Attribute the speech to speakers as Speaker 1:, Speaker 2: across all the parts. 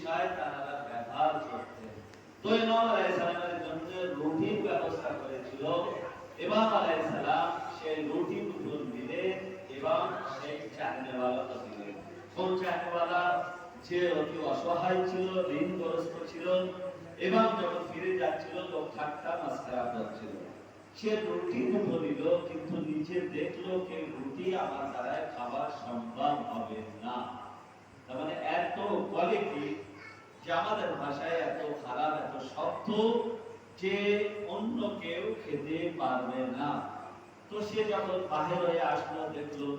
Speaker 1: বিষয় তারা ব্যবহার করতেন। তো ইমাম আলাইহিস সালামের জন্য রুটির ব্যবস্থা করেছিল। ইমাম আলাইহিস সালাম সেই রুটি দুটো দিলেন এবং সেই চাহনেওয়ালাকে দিলেন। কোন চাহনেওয়ালা? যে অতি অসহায় ছিল, ঋণগ্রস্ত ছিল এবং যখন ফিরে যাচ্ছিল লোক ঠাট্টা মাস্কারা করছিল। সে রুটি দুটো দিল, কিন্তু নিজে দেখলো যে রুটি আমার দ্বারা খাওয়া সম্ভব হবে না। তার মানে এত কোয়ালিটি, যে আমাদের ভাষায় এত খারাপ, এত শক্ত, যে অন্য কেউ খেতে পারবে না। তো সে যখন বাহির হয়ে আসলো, দেখলো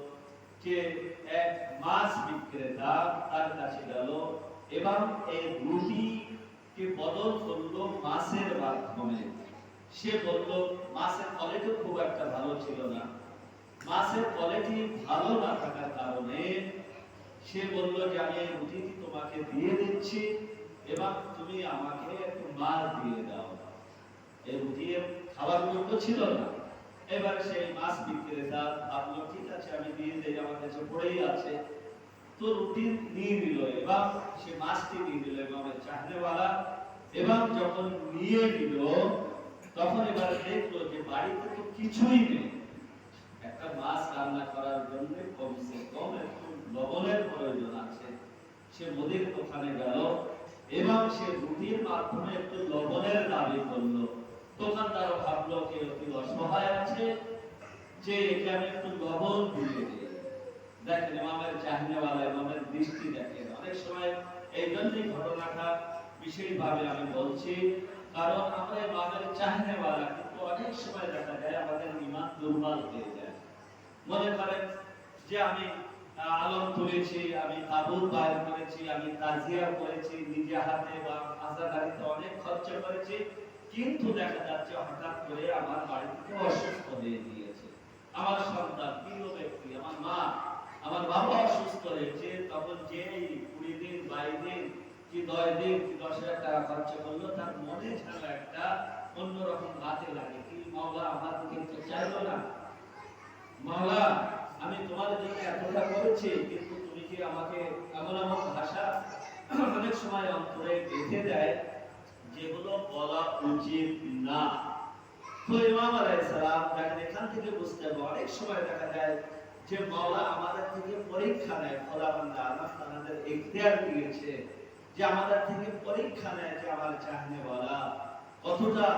Speaker 1: যে এক মাছ বিক্রেতা তার কাছে গেল এবং এই রুটিকে বদল করলো মাছের মাধ্যমে। সে বলল, মাছের কোয়ালিটি খুব একটা ভালো ছিল না। মাছের কোয়ালিটি ভালো না থাকার কারণে সে বলল যে আমি এই রুটিটি তোমাকে দিয়ে দিচ্ছি এবং তুমি আমাকে একটু মাছ দিয়ে দাও। এই রুটি খাবার যোগ্য ছিল না। এবার সেই মাছ বিক্রেতা ভাবলো, ঠিক আছে আমি দিয়ে দিই, আমার কাছে পড়েই আছে। তো রুটি নিয়ে নিল এবং সে মাছটি নিয়ে নিল এবং চাহনেওয়ালা, এবং যখন নিয়ে নিল তখন এবার দেখলো যে বাড়িতে তো কিছুই নেই। একটা মাছ রান্না করার জন্য কমসে কম একটু লবণের প্রয়োজন আছে। সে মুদির দোকানে গেল এবং সে রুটির মাধ্যমে একটু লবণের দাবি করলো। দোকানদার ভাবলো যে অতি অসহায় আছে, যে একে আমি একটু লবণ দিয়ে দিই। দেখেন ইমামের চাহনেওয়ালা, ইমামের দৃষ্টি দেখেন। অনেক সময় এই জন্যই ঘটনাটা বিশেষভাবে আমি বলছি, কারণ আমরা ইমামের চাহনেওয়ালা, কিন্তু অনেক সময় দেখা যায় আমাদের ঈমান দুর্বল হয়ে যায়। মনে করেন যে আমি আলম তুলেছি, আমি তাবুত বাইর করেছি, আমি তাজিয়া করেছি, নিজে হাতে বা আজাদারিতে অনেক খরচ করেছি, কিন্তু দেখা যাচ্ছে হঠাৎ করে আমার বাড়ি থেকে অসুস্থ হয়ে গিয়েছে। আমার সন্তান, প্রিয় ব্যক্তি, আমার মা, আমার বাবা অসুস্থ হয়েছে, তখন যে 20 দিন 22 দিন কি 10 দিন কি 10,000 টাকা খরচ করলো, তার মনে যেন একটা অন্যরকম বাতে লাগে, কি মাওলা আমার দিকে একটু চাইলো না? মাওলা আমি তোমার জন্য এতটা করেছি, কিন্তু তুমি কি আমাকে এমন এমন ভাষা অনেক সময় অন্তরে গেঁথে দেয় যেগুলো বলা উচিত না। তো ইমাম আলাইহিস সালাম দেখেন, এখান থেকে বুঝতে হবে অনেক সময় দেখা যায় যে মাওলা আমাদের থেকে পরীক্ষা নেয়। খোদাবন্দা আল্লাহ তাআলাদের ইখতিয়ার দিয়েছে যে আমাদের থেকে পরীক্ষা নেয় যে আমার চাহনেওয়ালা কতটা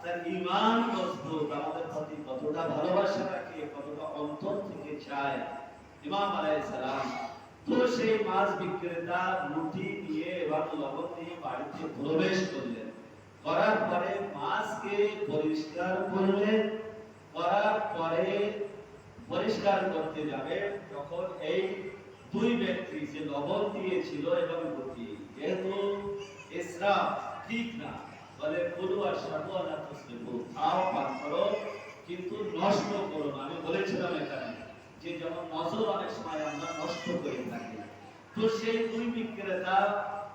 Speaker 1: তার ঈমান মজবুত, আমাদের প্রতি কতটা ভালোবাসা রাখে, কতটা অন্তর থেকে চায়। ইমাম আলাইহিস সালাম তো সেই মাছ বিক্রেতা রুটি দিয়ে এবং লবণ দিয়ে বাড়িতে প্রবেশ করলেন। করার পরে মাছকে পরিষ্কার করলেন। করার পরে পরিষ্কার করতে যাবে, যখন এই দুই ব্যক্তি যে লবণ দিয়েছিল এবং রুটি, যেহেতু ইসরাফ ঠিক না, বলে কুলু ওয়াশরাবু ওয়া লা তুসরিফু, খাও পান করো কিন্তু নষ্ট করো না। আমি বলেছিলাম এখানে যে যেমন নজর অনেক সময় আমরা নষ্ট করে থাকি। তো সেই দুই বিক্রেতা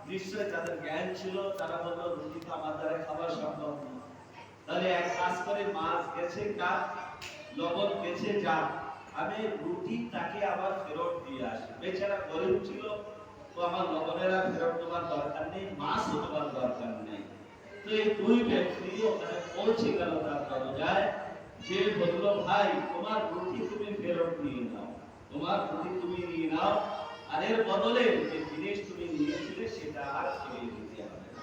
Speaker 1: নিশ্চয় তাদের জ্ঞান ছিল, তারা বলল রুটি তো আমার দ্বারা খাওয়া সম্ভব না, তাহলে এক কাজ করে মাছ গেছে কার, লবণ গেছে যা, আমি রুটি তাকে আবার ফেরত দিয়ে আসি। বেচারা গরিব ছিল, তো আমার লবণের আর ফেরত দেওয়ার দরকার নেই, মাছও দেওয়ার দরকার নেই। তো এই দুই ব্যক্তি ওখানে পৌঁছে গেল তার দরজায়, যে বলল ভাই তোমার রুটি তুমি ফেরত নিয়ে নাও, তোমার রুটি তুমি নিয়ে নাও, আর এর বদলে যে জিনিস তুমি নিয়েছিলে সেটা আর ফিরিয়ে দিতে হবে না।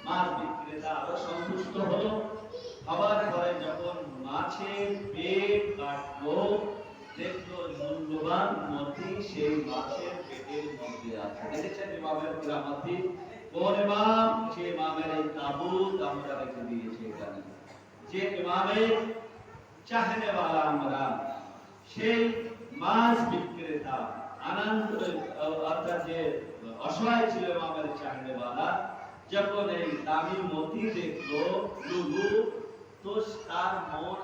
Speaker 1: মাছ বিক্রেতা আরো সন্তুষ্ট হলো। খাবার পরে যখন মাছের পেট কাটলো, দেখলো মূল্যবান মতি সেই মাছের পেটের মধ্যে আছে। দেখেছেন ইমামের কিরামতি? কোন ইমাম? যে ইমামের এই তাবুত আমরা রেখে দিয়েছি এখানে, যে ইমামের চাহনেওয়ালা আমরা, সেই মাছ বিক্রেতা আনন্দ, অর্থাৎ যে অসহায় ছিল ইমামের চাহনেওয়ালা, যখন এই দামি মতি দেখলো লুলু, তো তার মন